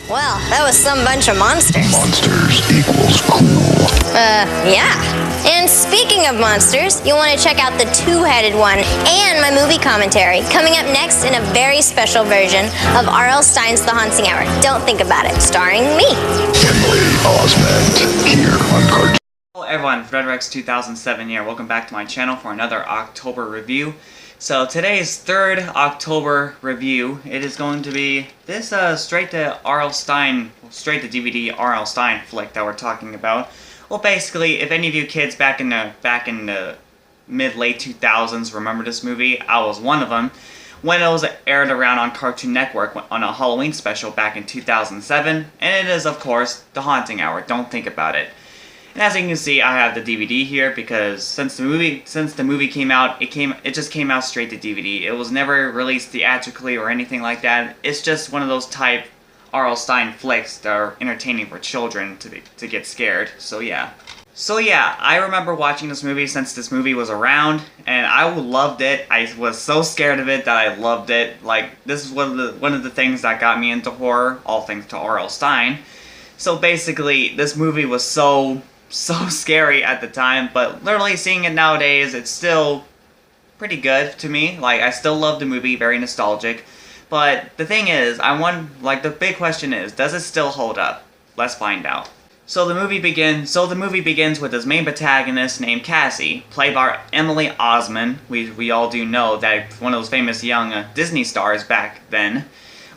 Well, that was some bunch of monsters. Monsters equals cool. Yeah. And speaking of monsters, you'll want to check out the two-headed one and my movie commentary coming up next in a very special version of R.L.Stine's The Haunting Hour. Don't think about it, starring me. Emily Osment here on Cartoon. Hello everyone, FredRex 2007 here. Welcome back to my channel for another October review. So today's third October review, it is going to be this straight to R.L.Stine, straight to DVD R.L.Stine flick that we're talking about. Well, basically, if any of you kids back in the mid-late 2000s remember this movie, I was one of them. When it was aired around on Cartoon Network on a Halloween special back in 2007, and it is of course The Haunting Hour. Don't think about it. And as you can see, I have the DVD here because since the movie came out, it just came out straight to DVD. It was never released theatrically or anything like that. It's just one of those type R.L.Stine flicks that are entertaining for children to get scared. So yeah, I remember watching this movie since this movie was around, and I loved it. I was so scared of it that I loved it. Like, this is one of the things that got me into horror, all thanks to R.L.Stine. So basically, this movie was so scary at the time, but literally seeing it nowadays, it's still pretty good to me. Like, I still love the movie, very nostalgic. But the thing is, the big question is, does it still hold up? Let's find out. So the movie begins with his main protagonist named Cassie, played by Emily Osment. We all do know that one of those famous young Disney stars back then.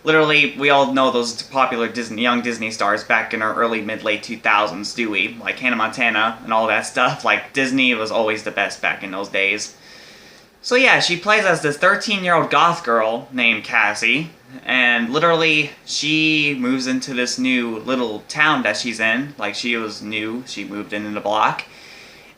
Literally, we all know those popular young Disney stars back in our early mid-late 2000s, do we? Like Hannah Montana and all that stuff. Like, Disney was always the best back in those days. So yeah, she plays as this 13-year-old goth girl named Cassie. And literally, she moves into this new little town that she's in. Like, she was new, she moved into the block.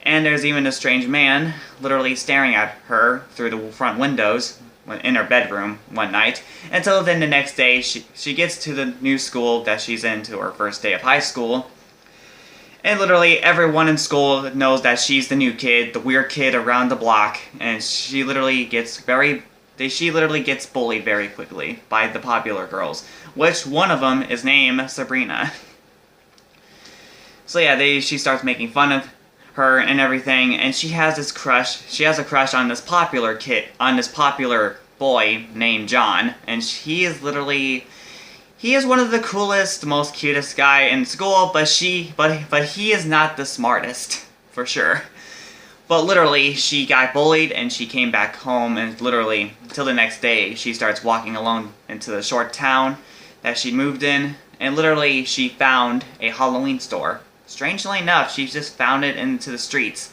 And there's even a strange man literally staring at her through the front windows in her bedroom one night, until then the next day she gets to the new school that she's in, to her first day of high school, and literally everyone in school knows that she's the new kid, the weird kid around the block, and she literally gets bullied very quickly by the popular girls, which one of them is named Sabrina. So yeah, she starts making fun of her and everything, and she has a crush on this popular boy named John, and he is one of the coolest, most cutest guy in school, but he is not the smartest, for sure. But literally, she got bullied and she came back home, and literally, till the next day, she starts walking alone into the short town that she moved in, and literally, she found a Halloween store. Strangely enough, she just found it into the streets.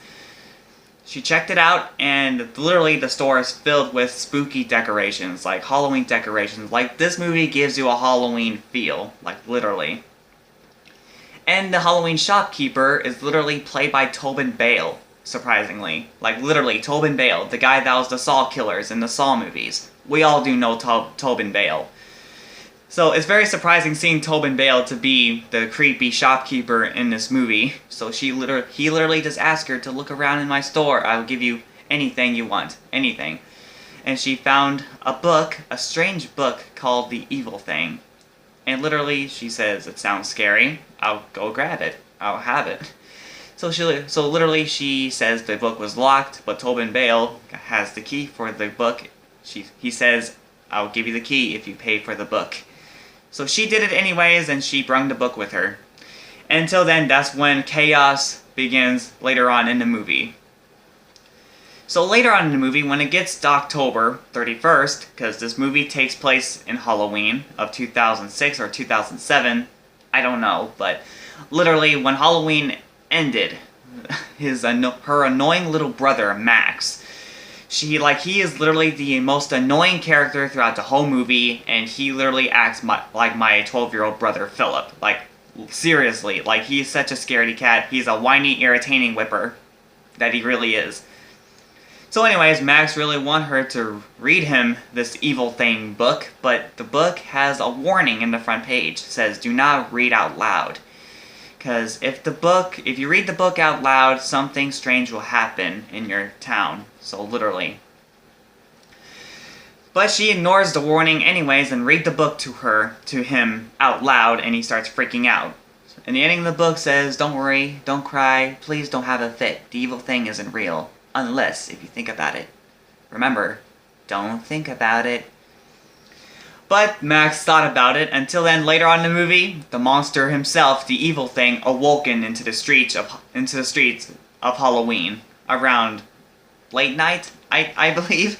She checked it out, and literally the store is filled with spooky decorations, like Halloween decorations. Like, this movie gives you a Halloween feel, like, literally. And the Halloween shopkeeper is literally played by Tobin Bale, surprisingly. Like, literally, Tobin Bale, the guy that was the Saw killers in the Saw movies. We all do know Tobin Bale. So it's very surprising seeing Tobin Bale to be the creepy shopkeeper in this movie. So he literally just asked her to look around in my store. I'll give you anything you want, anything. And she found a book, a strange book called The Evil Thing. And literally she says, "It sounds scary. I'll go grab it. I'll have it." So literally she says the book was locked, but Tobin Bale has the key for the book. He says, "I'll give you the key if you pay for the book." So she did it anyways, and she brought the book with her. Until then, that's when chaos begins later on in the movie. So later on in the movie, when it gets to October 31st, because this movie takes place in Halloween of 2006 or 2007, I don't know, but literally when Halloween ended, her annoying little brother, Max, he is literally the most annoying character throughout the whole movie, and he literally acts like my 12-year-old brother, Philip. Like, seriously, like, he's such a scaredy cat. He's a whiny, irritating whipper that he really is. So anyways, Max really wanted her to read him this Evil Thing book, but the book has a warning in the front page. It says, "Do not read out loud." Because if you read the book out loud, something strange will happen in your town. So literally. But she ignores the warning anyways and read the book to him out loud, and he starts freaking out. And the ending of the book says, "Don't worry, don't cry, please don't have a fit. The evil thing isn't real. Unless if you think about it. Remember, don't think about it." But Max thought about it until then. Later on in the movie, the monster himself, the evil thing, awoken into the streets of Halloween around late night, I believe.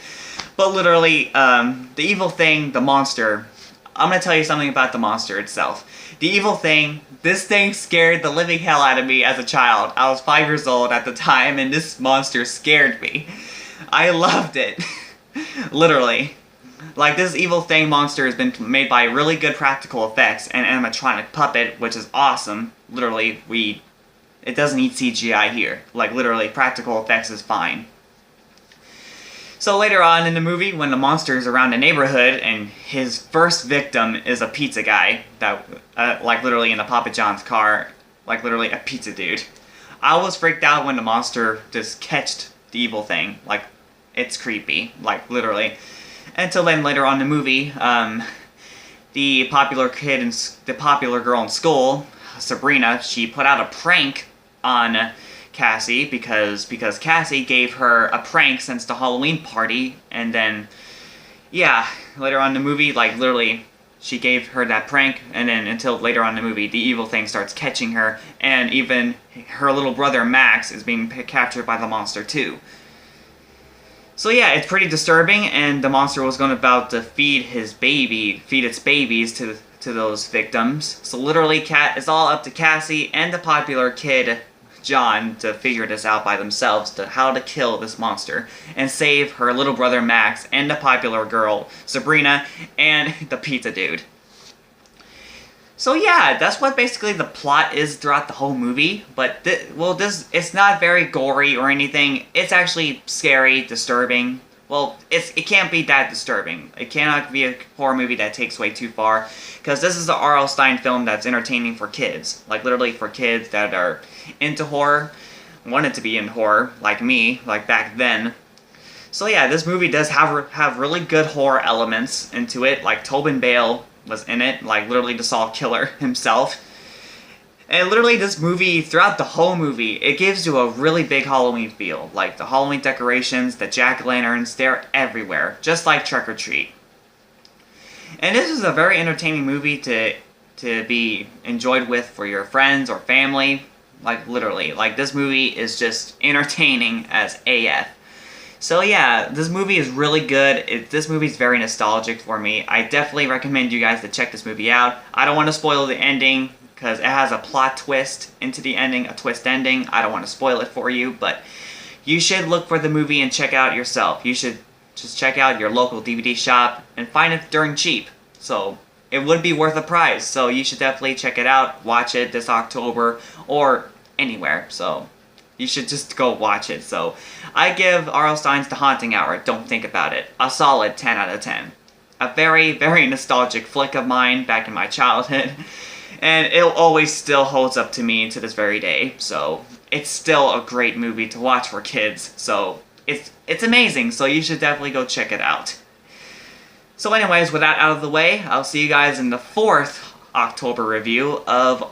But literally, the evil thing, the monster. I'm gonna tell you something about the monster itself. The evil thing, this thing scared the living hell out of me as a child. I was 5 years old at the time, and this monster scared me. I loved it. Literally. Like, this evil thing monster has been made by really good practical effects and animatronic puppet, which is awesome. Literally, it doesn't need CGI here. Like, literally, practical effects is fine. So later on in the movie, when the monster is around the neighborhood and his first victim is a pizza guy that, like literally in a Papa John's car, like literally a pizza dude. I was freaked out when the monster just catched the evil thing. Like, it's creepy, like literally. Until then, later on in the movie, the popular girl in school, Sabrina, she put out a prank on Cassie because Cassie gave her a prank since the Halloween party, and then, yeah, later on in the movie, like, literally, she gave her that prank, and then until later on in the movie, the evil thing starts catching her, and even her little brother Max is being captured by the monster too. So yeah, it's pretty disturbing, and the monster was about to feed its babies to those victims. So literally, it's all up to Cassie and the popular kid John to figure this out by themselves, to how to kill this monster and save her little brother Max and the popular girl Sabrina and the pizza dude. So yeah, that's what basically the plot is throughout the whole movie. But it's not very gory or anything. It's actually scary, disturbing. Well, it can't be that disturbing. It cannot be a horror movie that takes way too far, because this is an R.L.Stine film that's entertaining for kids. Like, literally for kids that are into horror, wanted to be in horror, like me, like back then. So yeah, this movie does have really good horror elements into it. Like, Tobin Bale was in it, like literally the Saw killer himself. And literally this movie, throughout the whole movie, it gives you a really big Halloween feel. Like the Halloween decorations, the jack-o'-lanterns, they're everywhere. Just like Trick or Treat. And this is a very entertaining movie to be enjoyed with for your friends or family. Like literally, like this movie is just entertaining as AF. So yeah, this movie is really good. This movie is very nostalgic for me. I definitely recommend you guys to check this movie out. I don't want to spoil the ending, because it has a plot twist into the ending, a twist ending. I don't want to spoil it for you, but you should look for the movie and check it out yourself. You should just check out your local DVD shop and find it during cheap. So it would be worth a price. So you should definitely check it out, watch it this October, or anywhere. So you should just go watch it. So I give R.L.Stine's The Haunting Hour, Don't Think About It, a solid 10 out of 10. A very, very nostalgic flick of mine back in my childhood. And it always still holds up to me to this very day. So it's still a great movie to watch for kids. So it's amazing. So you should definitely go check it out. So anyways, with that out of the way, I'll see you guys in the 4th October review of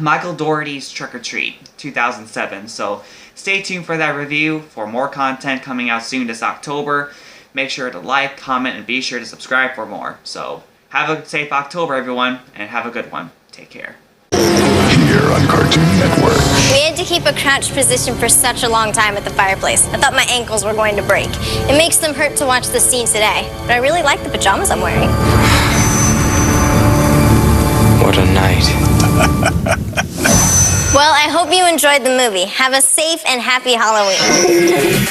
Michael Dougherty's Trick or Treat 2007. So stay tuned for that review for more content coming out soon this October. Make sure to like, comment, and be sure to subscribe for more. So have a safe October, everyone, and have a good one. Take care. Here on Cartoon Network. We had to keep a crouched position for such a long time at the fireplace. I thought my ankles were going to break. It makes them hurt to watch the scene today, but I really like the pajamas I'm wearing. What a night. Well, I hope you enjoyed the movie. Have a safe and happy Halloween.